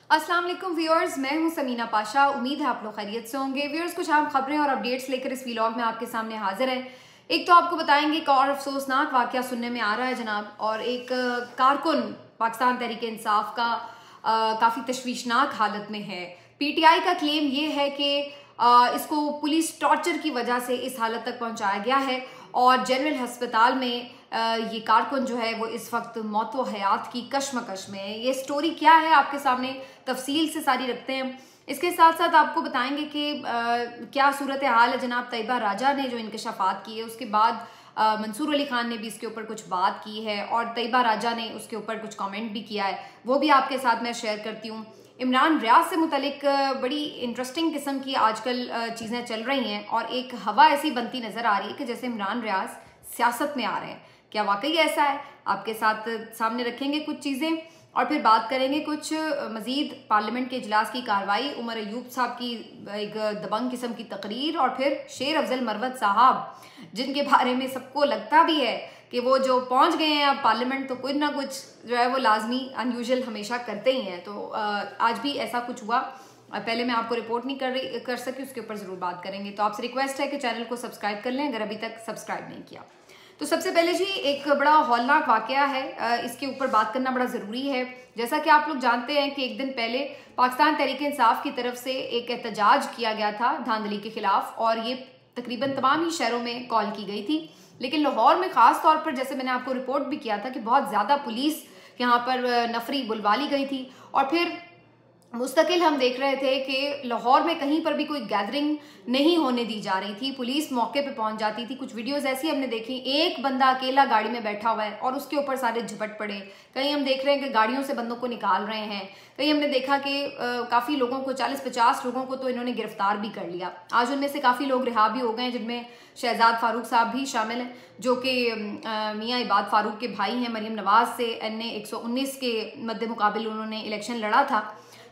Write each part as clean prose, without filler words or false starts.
अस्सलाम वालेकुम व्यूअर्स, मैं हूं समीना पाशा। उम्मीद है आप लोग खैरियत से होंगे। व्यूअर्स, कुछ अहम खबरें और अपडेट्स लेकर इस व्लॉग में आपके सामने हाजिर है। एक तो आपको बताएंगे एक और अफसोसनाक वाकया सुनने में आ रहा है जनाब, और एक कारकुन पाकिस्तान तहरीक इंसाफ का काफ़ी तशवीशनाक हालत में है। पीटीआई का क्लेम ये है कि इसको पुलिस टॉर्चर की वजह से इस हालत तक पहुंचाया गया है और जनरल हस्पताल में ये कारकुन जो है वो इस वक्त मौत व हयात की कशमकश में है। ये स्टोरी क्या है आपके सामने तफसील से सारी रखते हैं। इसके साथ साथ आपको बताएंगे कि क्या सूरत हाल है जनाब तैयबा राजा ने जो इंकशाफात किए, उसके बाद मंसूर अली खान ने भी इसके ऊपर कुछ बात की है और तैयबा राजा ने उसके ऊपर कुछ कमेंट भी किया है, वो भी आपके साथ मैं शेयर करती हूँ। इमरान रियाज से मुतलिक बड़ी इंटरेस्टिंग किस्म की आजकल चीज़ें चल रही हैं और एक हवा ऐसी बनती नज़र आ रही है कि जैसे इमरान रियाज सियासत में आ रहे हैं। क्या वाकई ऐसा है? आपके साथ सामने रखेंगे कुछ चीज़ें और फिर बात करेंगे कुछ मजीद पार्लियामेंट के इजलास की कार्रवाई, उमर अयूब साहब की एक दबंग किस्म की तकरीर और फिर शेर अफजल मरवत साहब जिनके बारे में सबको लगता भी है कि वो जो पहुंच गए हैं अब पार्लियामेंट तो कुछ ना कुछ जो है वो लाजमी अनयूजुअल हमेशा करते ही हैं। तो आज भी ऐसा कुछ हुआ। पहले मैं आपको रिपोर्ट नहीं कर सकी, उसके ऊपर ज़रूर बात करेंगे। तो आपसे रिक्वेस्ट है कि चैनल को सब्सक्राइब कर लें अगर अभी तक सब्सक्राइब नहीं किया। तो सबसे पहले जी एक बड़ा हौलनाक वाकया है, इसके ऊपर बात करना बड़ा ज़रूरी है। जैसा कि आप लोग जानते हैं कि एक दिन पहले पाकिस्तान तहरीक इंसाफ की तरफ से एक एहतजाज किया गया था धांधली के खिलाफ और ये तकरीबन तमाम ही शहरों में कॉल की गई थी, लेकिन लाहौर में ख़ास तौर पर जैसे मैंने आपको रिपोर्ट भी किया था कि बहुत ज़्यादा पुलिस यहाँ पर नफरी बुलवा ली गई थी और फिर मुस्तकिल हम देख रहे थे कि लाहौर में कहीं पर भी कोई गैदरिंग नहीं होने दी जा रही थी। पुलिस मौके पे पहुंच जाती थी। कुछ वीडियोस ऐसी हमने देखी, एक बंदा अकेला गाड़ी में बैठा हुआ है और उसके ऊपर सारे झपट पड़े। कहीं हम देख रहे हैं कि गाड़ियों से बंदों को निकाल रहे हैं। कहीं हमने देखा कि काफ़ी लोगों को 40-50 लोगों को तो इन्होंने गिरफ्तार भी कर लिया। आज उनमें से काफ़ी लोग रिहा भी हो गए हैं, जिनमें शहजाद फारूक साहब भी शामिल हैं जो कि मियाँ इबाद फारूक के भाई हैं। मरीम नवाज से NA 119 के मद्दे मुकाबिल उन्होंने इलेक्शन लड़ा था,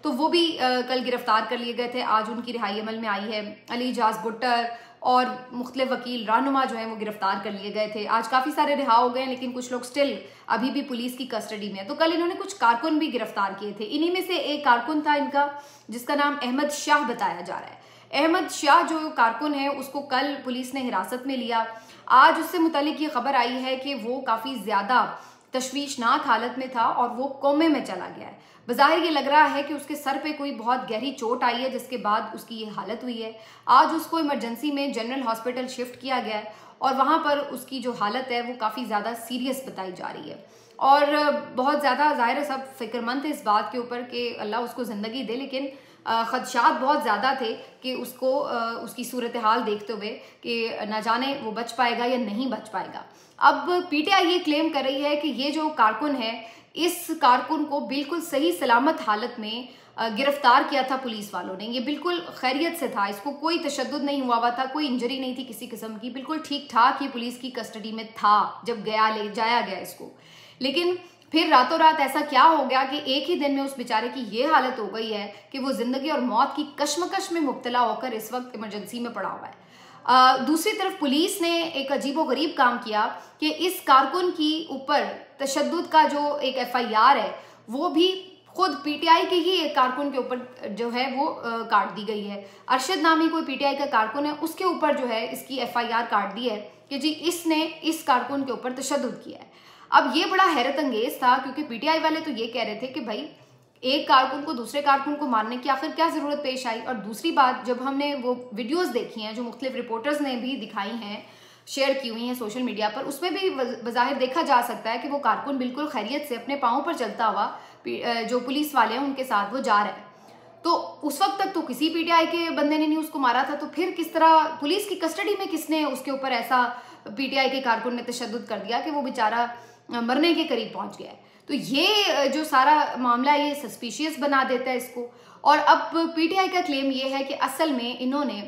तो वो भी कल गिरफ्तार कर लिए गए थे। आज उनकी रिहाई अमल में आई है। अली जाज बुट्टर और मुख्तलिफ वकील रहनुमा जो हैं वो गिरफ्तार कर लिए गए थे। आज काफ़ी सारे रिहा हो गए हैं, लेकिन कुछ लोग स्टिल अभी भी पुलिस की कस्टडी में है। तो कल इन्होंने कुछ कारकुन भी गिरफ्तार किए थे। इन्हीं में से एक कारकुन था इनका जिसका नाम अहमद शाह बताया जा रहा है। अहमद शाह जो कारकुन है उसको कल पुलिस ने हिरासत में लिया। आज उससे मुतालिक ये खबर आई है कि वो काफ़ी ज़्यादा तशवीशनाक हालत में था और वो कोमे में चला गया है। बज़ाहिर ये लग रहा है कि उसके सर पे कोई बहुत गहरी चोट आई है जिसके बाद उसकी ये हालत हुई है। आज उसको इमरजेंसी में जनरल हॉस्पिटल शिफ्ट किया गया है और वहाँ पर उसकी जो हालत है वो काफ़ी ज़्यादा सीरियस बताई जा रही है और बहुत ज़्यादा ज़ाहिर है सब फिक्रमंद थे इस बात के ऊपर कि अल्लाह उसको ज़िंदगी दे, लेकिन ख़दशात बहुत ज़्यादा थे कि उसको उसकी सूरत हाल देखते हुए कि ना जाने वो बच पाएगा या नहीं बच पाएगा। अब पीटीआई ये क्लेम कर रही है कि ये जो कारकुन है, इस कारकुन को बिल्कुल सही सलामत हालत में गिरफ्तार किया था पुलिस वालों ने। ये बिल्कुल खैरियत से था, इसको कोई तशद्दुद नहीं हुआ था, कोई इंजरी नहीं थी किसी किस्म की, बिल्कुल ठीक ठाक ये पुलिस की कस्टडी में था जब ले जाया गया इसको। लेकिन फिर रातों रात ऐसा क्या हो गया कि एक ही दिन में उस बेचारे की ये हालत हो गई है कि वो जिंदगी और मौत की कशमकश में मुब्तला होकर इस वक्त इमरजेंसी में पड़ा हुआ है। दूसरी तरफ पुलिस ने एक अजीबोगरीब काम किया कि इस कारकुन की ऊपर तशद्दुद का जो एक FIR है वो भी खुद पीटीआई के ही एक कारकुन के ऊपर जो है वो काट दी गई है। अरशद नामी कोई पीटीआई का कारकुन है, उसके ऊपर जो है इसकी FIR काट दी है कि जी इसने इस कारकुन के ऊपर तशद्दुद किया है। अब ये बड़ा हैरत अंगेज था क्योंकि पीटीआई वाले तो ये कह रहे थे कि भाई एक कारकुन को दूसरे कारकुन को मारने की आखिर क्या ज़रूरत पेश आई। और दूसरी बात, जब हमने वो वीडियोस देखी हैं जो मुख्तलिफ रिपोर्टर्स ने भी दिखाई हैं, शेयर की हुई हैं सोशल मीडिया पर, उसमें भी बज़ाहिर देखा जा सकता है कि वो कारकुन बिल्कुल खैरियत से अपने पाँव पर चलता हुआ जो पुलिस वाले हैं उनके साथ वो जा रहा है। तो उस वक्त तक तो किसी पीटीआई के बंदे ने नहीं उसको मारा था, तो फिर किस तरह पुलिस की कस्टडी में किसने उसके ऊपर ऐसा पीटीआई के कारकुन ने तशद्दुद कर दिया कि वो बेचारा मरने के करीब पहुंच गया है। तो ये जो सारा मामला ये सस्पिशियस बना देता है इसको। और अब पीटीआई का क्लेम ये है कि असल में इन्होंने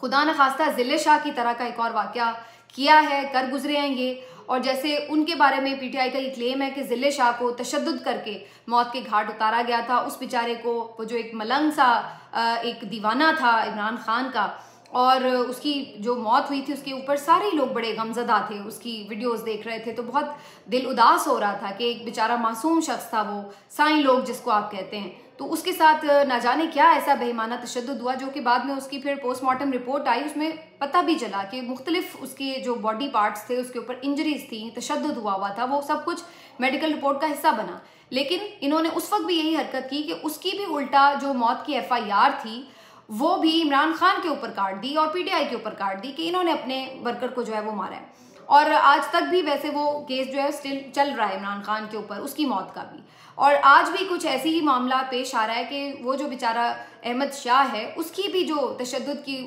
खुदा न खास्ता ज़िले शाह की तरह का एक और वाकया किया है, कर गुजरे हैं ये। और जैसे उनके बारे में पीटीआई का ये क्लेम है कि ज़िले शाह को तशद्दुद करके मौत के घाट उतारा गया था। उस बेचारे को, वो जो एक मलंग सा एक दीवाना था इमरान खान का, और उसकी जो मौत हुई थी उसके ऊपर सारे लोग बड़े गमज़दा थे, उसकी वीडियोस देख रहे थे तो बहुत दिल उदास हो रहा था कि एक बेचारा मासूम शख्स था, वो साईं लोग जिसको आप कहते हैं, तो उसके साथ ना जाने क्या ऐसा बेईमाना तशद्दुद हुआ, जो कि बाद में उसकी फिर पोस्टमार्टम रिपोर्ट आई, उसमें पता भी चला कि मुख्तलिफ उसके जो बॉडी पार्ट्स थे उसके ऊपर इंजरीज थी, तशद्दुद हुआ था, वो सब कुछ मेडिकल रिपोर्ट का हिस्सा बना। लेकिन इन्होंने उस वक्त भी यही हरकत की कि उसकी भी उल्टा जो मौत की FIR थी वो भी इमरान खान के ऊपर काट दी और PTI के ऊपर काट दी कि इन्होंने अपने वर्कर को जो है वो मारा है। और आज तक भी वैसे वो केस जो है स्टिल चल रहा है इमरान खान के ऊपर, उसकी मौत का भी। और आज भी कुछ ऐसी ही मामला पेश आ रहा है कि वो जो बेचारा अहमद शाह है उसकी भी जो तशद्दुद की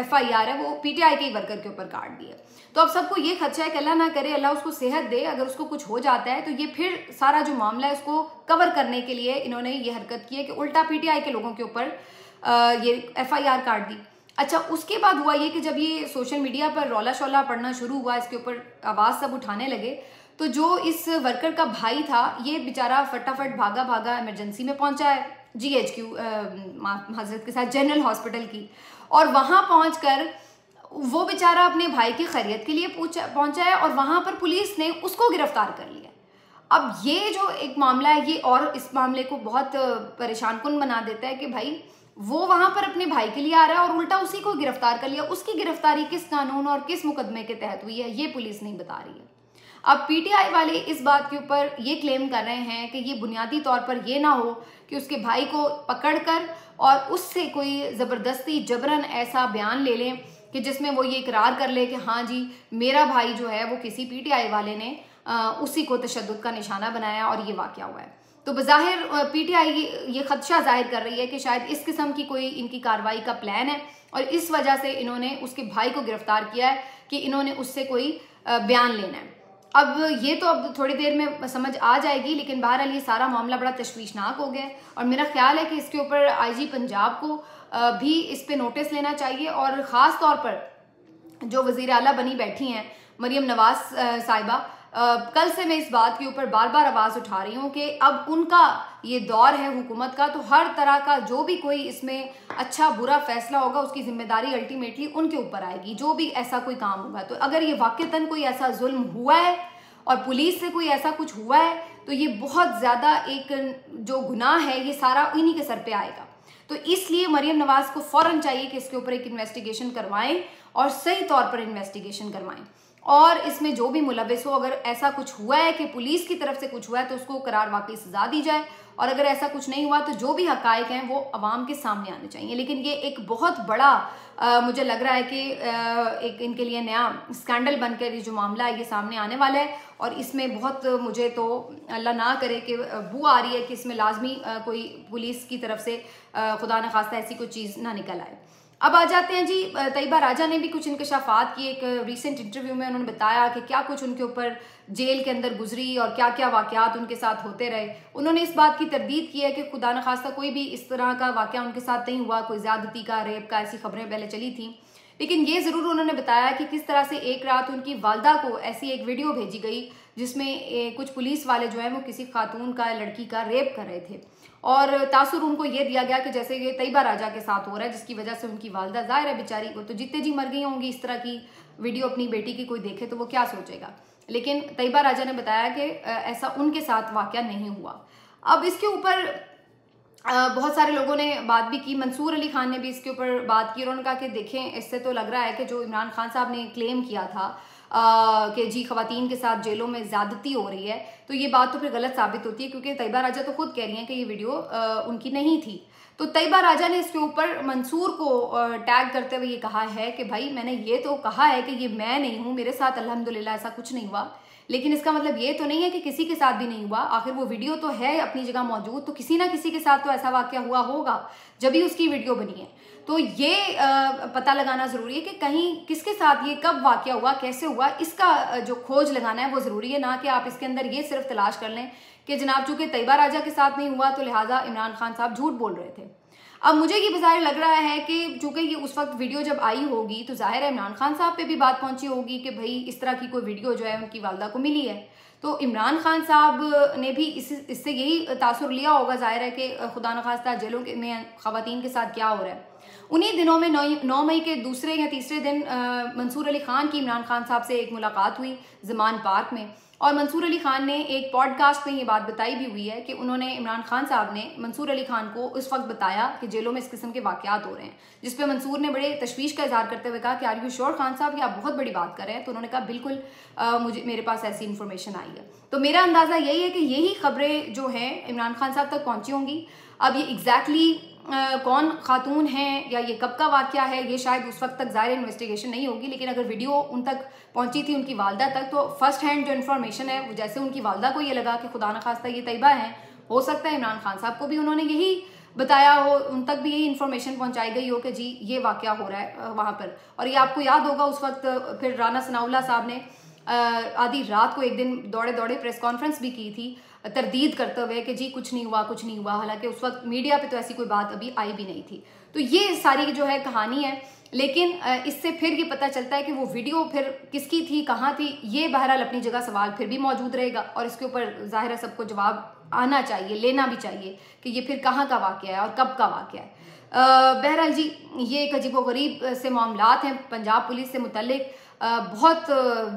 FIR है वो PTI के वर्कर के ऊपर काट दी है। तो अब सबको ये खदशा है कि अल्लाह ना करे, अल्लाह उसको सेहत दे, अगर उसको कुछ हो जाता है तो ये फिर सारा जो मामला है उसको कवर करने के लिए इन्होंने ये हरकत की है कि उल्टा PTI के लोगों के ऊपर ये FIR काट दी। अच्छा, उसके बाद हुआ ये कि जब ये सोशल मीडिया पर रौला शौला पड़ना शुरू हुआ, इसके ऊपर आवाज़ सब उठाने लगे, तो जो इस वर्कर का भाई था ये बेचारा फटाफट भागा भागा इमरजेंसी में पहुंचा है, GHQ हजरत के साथ जनरल हॉस्पिटल की, और वहाँ पहुँच वो बेचारा अपने भाई की खैरियत के लिए पहुंचा है और वहाँ पर पुलिस ने उसको गिरफ्तार कर लिया। अब ये जो एक मामला है ये और इस मामले को बहुत परेशान कुन बना देता है कि भाई वो वहां पर अपने भाई के लिए आ रहा है और उल्टा उसी को गिरफ्तार कर लिया। उसकी गिरफ्तारी किस कानून और किस मुकदमे के तहत हुई है ये पुलिस नहीं बता रही है। अब PTI वाले इस बात के ऊपर ये क्लेम कर रहे हैं कि ये बुनियादी तौर पर ये ना हो कि उसके भाई को पकड़कर और उससे कोई ज़बरदस्ती जबरन ऐसा बयान ले लें कि जिसमें वो ये इकरार कर ले कि हाँ जी मेरा भाई जो है वो किसी PTI वाले ने उसी को तशद्दुद का निशाना बनाया और ये वाक़या हुआ है। तो बज़ाहिर PTI ये खदशा जाहिर कर रही है कि शायद इस किस्म की कोई इनकी कार्रवाई का प्लान है और इस वजह से इन्होंने उसके भाई को गिरफ्तार किया है कि इन्होंने उससे कोई बयान लेना है। अब ये तो अब थोड़ी देर में समझ आ जाएगी, लेकिन बहरहाल ये सारा मामला बड़ा तशवीशनाक हो गया और मेरा ख्याल है कि इसके ऊपर IG पंजाब को भी इस पे नोटिस लेना चाहिए और ख़ास तौर पर जो वज़ीर आला बनी बैठी हैं मरियम नवाज साहिबा, कल से मैं इस बात के ऊपर बार बार आवाज़ उठा रही हूँ कि अब उनका ये दौर है हुकूमत का, तो हर तरह का जो भी कोई इसमें अच्छा बुरा फैसला होगा उसकी जिम्मेदारी अल्टीमेटली उनके ऊपर आएगी, जो भी ऐसा कोई काम होगा। तो अगर ये वाक़तन कोई ऐसा जुल्म हुआ है और पुलिस से कोई ऐसा कुछ हुआ है तो ये बहुत ज़्यादा एक जो गुनाह है ये सारा इन्हीं के सर पे आएगा। तो इसलिए मरियम नवाज को फ़ौरन चाहिए कि इसके ऊपर एक इन्वेस्टिगेशन करवाएं और सही तौर पर इन्वेस्टिगेशन करवाएं और इसमें जो भी मुलविस हो, अगर ऐसा कुछ हुआ है कि पुलिस की तरफ से कुछ हुआ है तो उसको करार वाकई सजा दी जाए और अगर ऐसा कुछ नहीं हुआ तो जो भी हकायक हैं वो अवाम के सामने आने चाहिए। लेकिन ये एक बहुत बड़ा मुझे लग रहा है कि एक इनके लिए नया स्कैंडल बनकर ये जो मामला है ये सामने आने वाला है और इसमें बहुत मुझे तो अल्लाह ना करे कि बू आ रही है कि इसमें लाजमी कोई पुलिस की तरफ से खुदा न खास्ता ऐसी कोई चीज़ ना निकल आए। अब आ जाते हैं जी, तैयबा राजा ने भी कुछ इंकशाफात किए। एक रीसेंट इंटरव्यू में उन्होंने बताया कि क्या कुछ उनके ऊपर जेल के अंदर गुजरी और क्या क्या वाक़यात उनके साथ होते रहे। उन्होंने इस बात की तरदीद की है कि खुदा न खास्ता कोई भी इस तरह का वाक़या उनके साथ नहीं हुआ, कोई ज़्यादती का, रेप का, ऐसी खबरें पहले चली थी। लेकिन ये ज़रूर उन्होंने बताया कि किस तरह से एक रात उनकी वालदा को ऐसी एक वीडियो भेजी गई जिसमें कुछ पुलिस वाले जो है वो किसी खातून का, लड़की का रेप कर रहे थे और तासुर उनको ये दिया गया कि जैसे ये तैयबा राजा के साथ हो रहा है, जिसकी वजह से उनकी वालदा ज़ाहिर है बेचारी को तो जीते जी मर गई होंगी। इस तरह की वीडियो अपनी बेटी की कोई देखे तो वो क्या सोचेगा। लेकिन तैयबा राजा ने बताया कि ऐसा उनके साथ वाक़या नहीं हुआ। अब इसके ऊपर बहुत सारे लोगों ने बात भी की, मंसूर अली खान ने भी इसके ऊपर बात की और उन्होंने कहा कि देखें इससे तो लग रहा है कि जो इमरान खान साहब ने क्लेम किया था कि जी ख़वातीन के साथ जेलों में ज़्यादती हो रही है, तो ये बात तो फिर गलत साबित होती है क्योंकि तैयबा राजा तो खुद कह रही हैं कि ये वीडियो उनकी नहीं थी। तो तैयबा राजा ने इसके ऊपर मंसूर को टैग करते हुए ये कहा है कि भाई मैंने ये तो कहा है कि ये मैं नहीं हूँ, मेरे साथ अल्हम्दुलिल्लाह ऐसा कुछ नहीं हुआ, लेकिन इसका मतलब ये तो नहीं है कि किसी के साथ भी नहीं हुआ। आखिर वो वीडियो तो है अपनी जगह मौजूद, तो किसी ना किसी के साथ तो ऐसा वाक़या हुआ होगा जब भी उसकी वीडियो बनी है। तो ये पता लगाना ज़रूरी है कि कहीं किसके साथ ये कब वाक़या हुआ, कैसे हुआ, इसका जो खोज लगाना है वो ज़रूरी है, ना कि आप इसके अंदर ये सिर्फ तलाश कर लें कि जनाब चूँकि तैयबा राजा के साथ नहीं हुआ तो लिहाजा इमरान खान साहब झूठ बोल रहे थे। अब मुझे ये बज़ाहिर लग रहा है कि चूँकि ये उस वक्त वीडियो जब आई होगी तो ज़ाहिर है इमरान खान साहब पे भी बात पहुंची होगी कि भाई इस तरह की कोई वीडियो जो है उनकी वालदा को मिली है, तो इमरान खान साहब ने भी इससे यही तासुर लिया होगा ज़ाहिर है कि खुदा न खास्ता जेलों में ख़वातीन के साथ क्या हो रहा है। उन्हीं दिनों में 9 मई के दूसरे या तीसरे दिन मंसूर अली खान की इमरान खान साहब से एक मुलाकात हुई ज़मान पार्क में, और मंसूर अली खान ने एक पॉडकास्ट में ये बात बताई भी हुई है कि उन्होंने इमरान खान साहब ने मंसूर अली खान को उस वक्त बताया कि जेलों में इस किस्म के वाक़यात हो रहे हैं, जिस पे मंसूर ने बड़े तशवीश का इजहार करते हुए कहा कि आर यू श्योर खान साहब कि आप बहुत बड़ी बात कर रहे हैं। तो उन्होंने कहा बिल्कुल मेरे पास ऐसी इन्फॉर्मेशन आई है। तो मेरा अंदाज़ा यही है कि यही खबरें जो हैं इमरान खान साहब तक पहुँची होंगी। अब ये एग्जैक्टली कौन खातून हैं या ये कब का वाक़या है, ये शायद उस वक्त तक ज़ाहिर इन्वेस्टिगेशन नहीं होगी, लेकिन अगर वीडियो उन तक पहुंची थी उनकी वालदा तक, तो फर्स्ट हैंड जो इन्फॉर्मेशन है वो जैसे उनकी वालदा को ये लगा कि खुदा न खास्ता ये तैयबा है, हो सकता है इमरान खान साहब को भी उन्होंने यही बताया हो, उन तक भी यही इन्फॉर्मेशन पहुंचाई गई हो कि जी ये वाक़या हो रहा है वहाँ पर। और ये आपको याद होगा उस वक्त फिर राना सनाउल्लाह साहब ने आधी रात को एक दिन दौड़े दौड़े प्रेस कॉन्फ्रेंस भी की थी तरदीद करते हुए कि जी कुछ नहीं हुआ कुछ नहीं हुआ, हालांकि उस वक्त मीडिया पे तो ऐसी कोई बात अभी आई भी नहीं थी। तो ये सारी जो है कहानी है, लेकिन इससे फिर ये पता चलता है कि वो वीडियो फिर किसकी थी, कहाँ थी, ये बहरहाल अपनी जगह सवाल फिर भी मौजूद रहेगा और इसके ऊपर ज़ाहिर है सबको जवाब आना चाहिए, लेना भी चाहिए कि ये फिर कहाँ का वाक़या है और कब का वाक़या है। बहरहाल जी ये एक अजीबोगरीब से मामलात हैं पंजाब पुलिस से मुतल्लिक, बहुत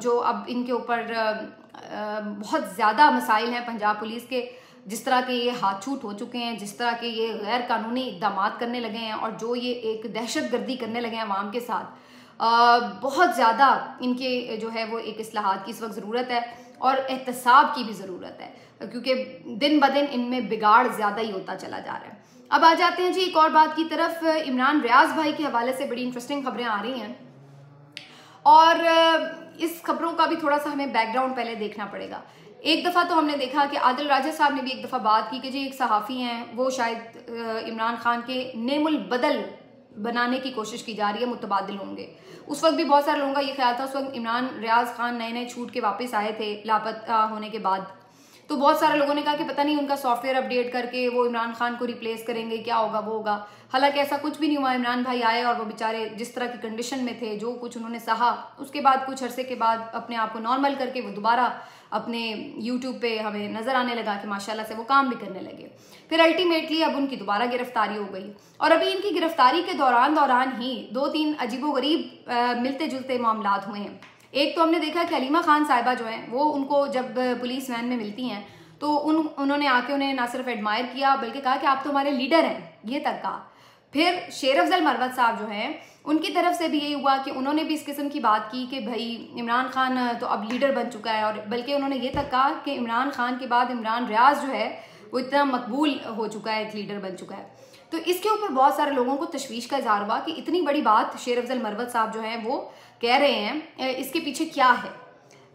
जो अब इनके ऊपर बहुत ज़्यादा मसाइल हैं पंजाब पुलिस के, जिस तरह के ये हाथ छूट हो चुके हैं, जिस तरह के ये गैर कानूनी इक़दाम करने लगे हैं और जो ये एक दहशत गर्दी करने लगे हैं अवाम के साथ, बहुत ज़्यादा इनके जो है वो एक इस्लाहात की इस वक्त ज़रूरत है और एहतसाब की भी ज़रूरत है, क्योंकि दिन ब दिन इनमें बिगाड़ ज़्यादा ही होता चला जा रहा है। अब आ जाते हैं जी एक और बात की तरफ। इमरान रियाज भाई के हवाले से बड़ी इंटरेस्टिंग खबरें आ रही हैं और इस खबरों का भी थोड़ा सा हमें बैकग्राउंड पहले देखना पड़ेगा। एक दफ़ा तो हमने देखा कि आदिल राजा साहब ने भी एक दफ़ा बात की कि जी एक सहाफ़ी हैं, वो शायद इमरान खान के नेमुल बदल बनाने की कोशिश की जा रही है, मुतबादिल होंगे। उस वक्त भी बहुत सारे लोगों का ये ख्याल था, उस वक्त इमरान रियाज खान नए नए छूट के वापस आए थे लापता होने के बाद, तो बहुत सारे लोगों ने कहा कि पता नहीं उनका सॉफ्टवेयर अपडेट करके वो इमरान खान को रिप्लेस करेंगे, क्या होगा वो होगा। हालांकि ऐसा कुछ भी नहीं हुआ। इमरान भाई आए और वो बेचारे जिस तरह की कंडीशन में थे, जो कुछ उन्होंने सहा, उसके बाद कुछ अरसे के बाद अपने आप को नॉर्मल करके वो दोबारा अपने यूट्यूब पे हमें नज़र आने लगा कि माशाल्लाह से वो काम भी करने लगे। फिर अल्टीमेटली अब उनकी दोबारा गिरफ्तारी हो गई और अभी इनकी गिरफ्तारी के दौरान ही 2-3 अजीबोगरीब मिलते जुलते मामलात हुए हैं। एक तो हमने देखा कि हलीमा खान साहिबा जो हैं वो उनको जब पुलिस वैन में मिलती हैं तो उन्होंने आके उन्हें ना सिर्फ एडमायर किया बल्कि कहा कि आप तो हमारे लीडर हैं, ये तक कहा। फिर शेर अफजल मरवत साहब जो हैं उनकी तरफ से भी यही हुआ कि उन्होंने भी इस किस्म की बात की कि भाई इमरान खान तो अब लीडर बन चुका है, और बल्कि उन्होंने ये तक कहा कि इमरान खान के बाद इमरान रियाज जो है वो इतना मकबूल हो चुका है, एक लीडर बन चुका है। तो इसके ऊपर बहुत सारे लोगों को तशवीश का इजहार हुआ कि इतनी बड़ी बात शेर अफजल मरवत साहब जो हैं वो कह रहे हैं, इसके पीछे क्या है।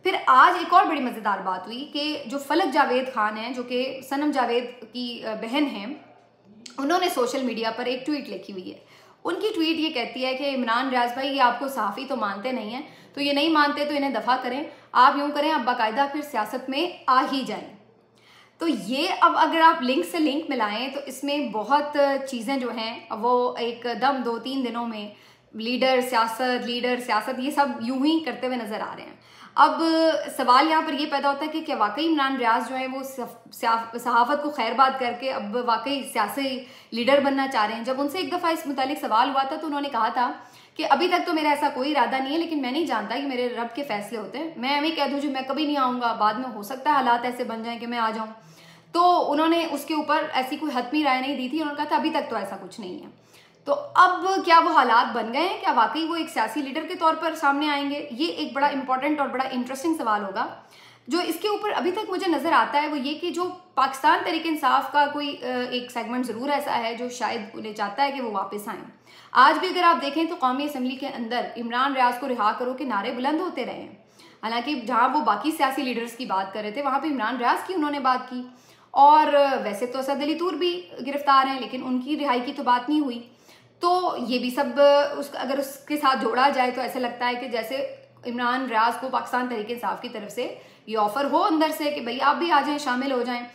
फिर आज एक और बड़ी मज़ेदार बात हुई कि जो फलक जावेद खान हैं, जो कि सनम जावेद की बहन हैं, उन्होंने सोशल मीडिया पर एक ट्वीट लिखी हुई है। उनकी ट्वीट ये कहती है कि इमरान रियाज भाई ये आपको सहाफ़ी तो मानते नहीं हैं, तो ये नहीं मानते तो इन्हें दफ़ा करें, आप यूँ करें, आप बाकायदा फिर सियासत में आ ही जाएं। तो ये अब अगर आप लिंक से लिंक मिलाएं तो इसमें बहुत चीज़ें जो हैं वो एकदम 2-3 दिनों में लीडर सियासत ये सब यूं ही करते हुए नज़र आ रहे हैं। अब सवाल यहाँ पर ये पैदा होता है कि क्या वाकई इमरान रियाज जो है वो सहाफ़त को खैरबाद करके अब वाकई सियासी लीडर बनना चाह रहे हैं। जब उनसे एक दफ़ा इस मुतालिक सवाल हुआ था तो उन्होंने कहा था कि अभी तक तो मेरा ऐसा कोई इरादा नहीं है, लेकिन मैं नहीं जानता कि मेरे रब के फैसले होते हैं, मैं अभी कह दूँ जो मैं कभी नहीं आऊँगा, बाद में हो सकता है हालात ऐसे बन जाएँ कि मैं आ जाऊँ। तो उन्होंने उसके ऊपर ऐसी कोई हतमी राय नहीं दी थी, उन्होंने कहा था अभी तक तो ऐसा कुछ नहीं है। तो अब क्या वो हालात बन गए हैं, क्या वाकई वो एक सियासी लीडर के तौर पर सामने आएंगे? ये एक बड़ा इंपॉर्टेंट और बड़ा इंटरेस्टिंग सवाल होगा। जो इसके ऊपर अभी तक मुझे नज़र आता है वो ये कि जो पाकिस्तान तहरीक इंसाफ का कोई एक सेगमेंट ज़रूर ऐसा है जो शायद उन्हें चाहता है कि वो वापस आएँ। आज भी अगर आप देखें तो कौमी असम्बली के अंदर इमरान रियाज को रिहा करो के नारे बुलंद होते रहे हैं। हालांकि जहाँ वो बाकी सियासी लीडर्स की बात कर रहे थे वहाँ पर इमरान रियाज की उन्होंने बात की, और वैसे तो असद अली तूर भी गिरफ्तार हैं लेकिन उनकी रिहाई की तो बात नहीं हुई। तो ये भी सब अगर उसके साथ जोड़ा जाए तो ऐसे लगता है कि जैसे इमरान रियाज को पाकिस्तान तहरीक इंसाफ की तरफ से ये ऑफ़र हो अंदर से कि भाई आप भी आ जाएं, शामिल हो जाएं,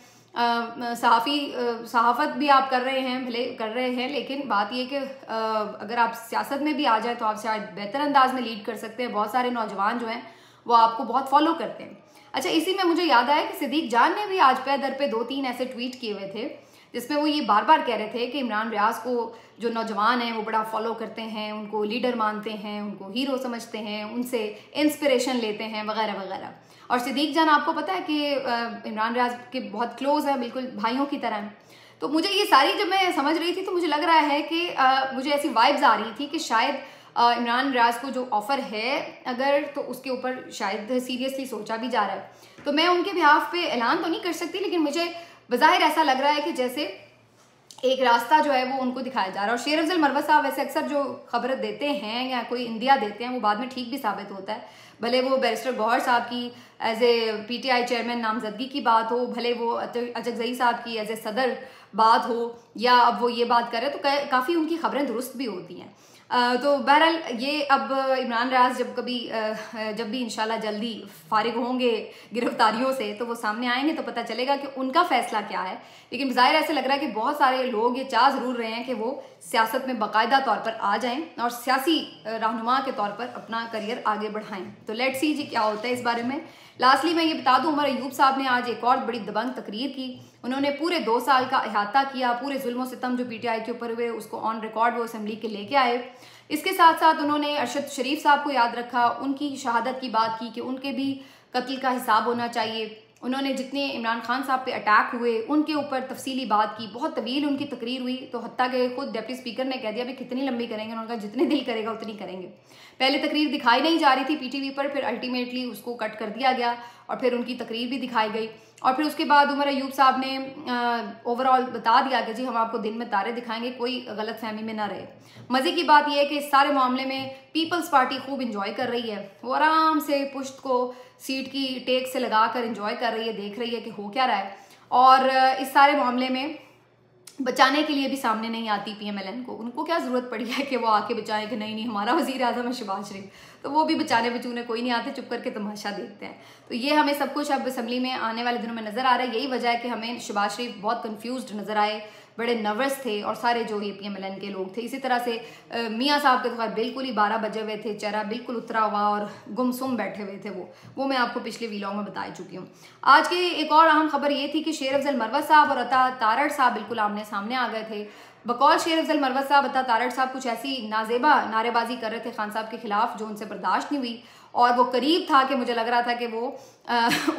सहाफ़त भी आप कर रहे हैं, भले कर रहे हैं, लेकिन बात ये कि अगर आप सियासत में भी आ जाए तो आप शायद बेहतर अंदाज में लीड कर सकते हैं। बहुत सारे नौजवान जो हैं वो आपको बहुत फॉलो करते हैं। अच्छा, इसी में मुझे याद आया कि सिद्दीक जान ने भी आज पे दर पे 2-3 ऐसे ट्वीट किए हुए थे जिसमें वो ये बार बार कह रहे थे कि इमरान रियाज को जो नौजवान हैं वो बड़ा फॉलो करते हैं, उनको लीडर मानते हैं, उनको हीरो समझते हैं, उनसे इंस्पिरेशन लेते हैं वगैरह वगैरह। और सिद्दीक जान आपको पता है कि इमरान रियाज के बहुत क्लोज है, बिल्कुल भाइयों की तरह हैं। तो मुझे ये सारी जब मैं समझ रही थी तो मुझे लग रहा है कि मुझे ऐसी वाइब्स आ रही थी कि शायद इमरान रियाज को जो ऑफ़र है अगर, तो उसके ऊपर शायद सीरियसली सोचा भी जा रहा है। तो मैं उनके बिहाफ पे ऐलान तो नहीं कर सकती, लेकिन मुझे बज़ाहिर ऐसा लग रहा है कि जैसे एक रास्ता जो है वो उनको दिखाया जा रहा है। और शेर अफजल मरवत साहब वैसे अक्सर जो खबर देते हैं या कोई इंदिया देते हैं वो बाद में ठीक भी साबित होता है। भले वो बैरिस्टर गौहर साहब की एज ए PTI चेयरमैन नामजदगी की बात हो, भले वो अचकजई साहब की एज ए सदर बात हो, या अब वो ये बात करें तो काफ़ी उनकी खबरें दुरुस्त भी होती हैं। तो बहरहाल ये अब इमरान रियाज जब भी इंशाल्लाह जल्दी फारिग होंगे गिरफ्तारियों से तो वो सामने आएंगे तो पता चलेगा कि उनका फैसला क्या है। लेकिन ज़ाहिर ऐसे लग रहा है कि बहुत सारे लोग ये चाह ज़रूर रहे हैं कि वो सियासत में बाकायदा तौर पर आ जाएं और सियासी रहनुमा के तौर पर अपना करियर आगे बढ़ाएं। तो लेट्स सी जी क्या होता है इस बारे में। लास्टली मैं ये बता दूं, उमर अयूब साहब ने आज एक और बड़ी दबंग तकरीर की। उन्होंने पूरे 2 साल का अहाता किया, पूरे जुल्म सितम जो PTI के ऊपर हुए उसको ऑन रिकॉर्ड वो असेंबली के लेके आए। इसके साथ साथ उन्होंने अरशद शरीफ साहब को याद रखा, उनकी शहादत की बात की कि उनके भी कत्ल का हिसाब होना चाहिए। उन्होंने जितने इमरान खान साहब पे अटैक हुए उनके ऊपर तफसीली बात की, बहुत तवील उनकी तकरीर हुई। तो हत्ता के खुद डिप्टी स्पीकर ने कह दिया भाई कितनी लंबी करेंगे, उन्होंने कहा जितने दिल करेगा उतनी करेंगे। पहले तकरीर दिखाई नहीं जा रही थी PTV पर, फिर अल्टीमेटली उसको कट कर दिया गया और फिर उनकी तकरीर भी दिखाई गई। और फिर उसके बाद उमर अयूब साहब ने ओवरऑल बता दिया कि जी हम आपको दिन में तारे दिखाएंगे, कोई गलत फहमी में ना रहे। मज़े की बात यह है कि इस सारे मामले में पीपल्स पार्टी खूब इंजॉय कर रही है। वो आराम से पुश्त को सीट की टेक से लगा कर इंजॉय कर रही है, देख रही है कि हो क्या रहा है। और इस सारे मामले में बचाने के लिए भी सामने नहीं आती PMLN को। उनको क्या ज़रूरत पड़ी है कि वो आके बचाएं कि नहीं हमारा वज़ीर आज़म है शहबाज शरीफ, तो वो भी बचाने बचूने कोई नहीं आते, चुप करके तमाशा देखते हैं। तो ये हमें सब कुछ अब असम्बली में आने वाले दिनों में नज़र आ रहा है। यही वजह है कि हमें शहबाज शरीफ बहुत कन्फ्यूज़ नज़र आए, बड़े नर्वस थे और सारे जो ये PMLN के लोग थे। इसी तरह से मियाँ साहब के तो खैर बिल्कुल ही 12 बजे हुए थे, चेहरा बिल्कुल उतरा हुआ और गुमसुम बैठे हुए थे। वो मैं आपको पिछले वीलॉग में बता चुकी हूँ। आज की एक और अहम खबर ये थी कि शेर अफजल मरवत साहब और अता तारड़ साहब बिल्कुल आमने सामने आ गए थे। बकौल शेर अफजल मरवत साहब अता तारड़ साहब कुछ ऐसी नाजेबा नारेबाजी कर रहे थे खान साहब के खिलाफ जो उनसे बर्दाश्त नहीं हुई, और वो करीब था कि मुझे लग रहा था कि वो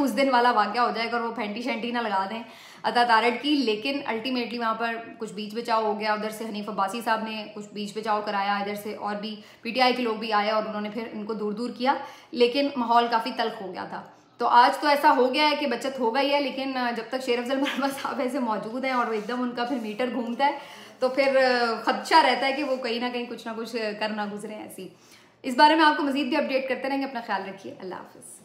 उस दिन वाला वाक़या हो जाएगा और वो फैंटी शैंटी ना लगा दें अता तारड़ की। लेकिन अल्टीमेटली वहाँ पर कुछ बीच बचाव हो गया। उधर से हनीफ अब्बासी साहब ने कुछ बीच बचाव कराया, इधर से और भी PTI के लोग भी आए और उन्होंने फिर इनको दूर दूर किया, लेकिन माहौल काफ़ी तल्ख हो गया था। तो आज तो ऐसा हो गया है कि बचत हो गई है, लेकिन जब तक शेर अफजल मरवत साहब ऐसे मौजूद हैं और वो एकदम उनका फिर मीटर घूमता है तो फिर खदशा रहता है कि वो कहीं ना कहीं कुछ ना कुछ कर ना गुजरे ऐसी। इस बारे में आपको मजीद भी अपडेट करते रहेंगे। अपना ख्याल रखिए। अल्लाह हाफिज़।